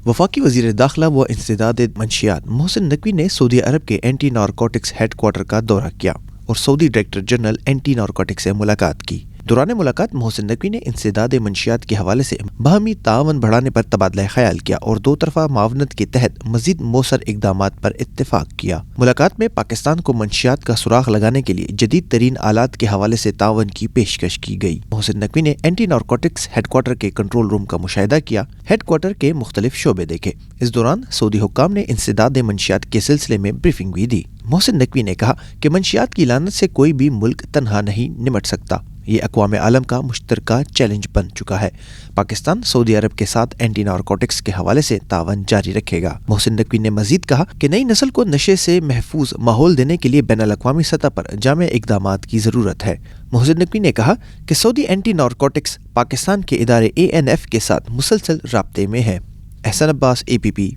وفاقی وزیرداخلہ و انسداد منشیات محسن نقوی نے سعودی عرب کے اینٹی نارکوٹکس ہیڈکوارٹر کا دورہ کیا اور سعودی ڈائریکٹر جنرل اینٹی نارکوٹکس سے ملاقات کی۔ دوران ملاقات محسن نقوی نے انسداد منشیات کے حوالے سے باہمی تعاون بڑھانے پر تبادلہ خیال کیا اور دوطرفہ معاونت کے تحت مزید موثر اقدامات پر اتفاق کیا۔ ملاقات میں پاکستان کو منشیات کا سراغ لگانے کے لیے جدید ترین آلات کے حوالے سے تعاون کی پیشکش کی گئی۔ محسن نقوی نے اینٹی نارکوٹکس ہیڈکوارٹر کے کنٹرول روم کا مشاہدہ کیا، ہیڈکوارٹر کے مختلف شعبے دیکھے۔ اس دوران سعودی حکام نے انسداد منشیات کے سلسلے میں بریفنگ بھی دی۔ محسن نقوی نے کہا کہ منشیات کی لعنت سے کوئی بھی ملک تنہا نہیں نمٹ سکتا، یہ اقوام عالم کا مشترکہ چیلنج بن چکا ہے۔ پاکستان سعودی عرب کے ساتھ اینٹی نارکوٹکس کے حوالے سے تعاون جاری رکھے گا۔ محسن نقوی نے مزید کہا کہ نئی نسل کو نشے سے محفوظ ماحول دینے کے لیے بین الاقوامی سطح پر جامع اقدامات کی ضرورت ہے۔ محسن نقوی نے کہا کہ سعودی اینٹی نارکوٹکس پاکستان کے ادارے ANF کے ساتھ مسلسل رابطے میں ہے۔ احسن عباس APP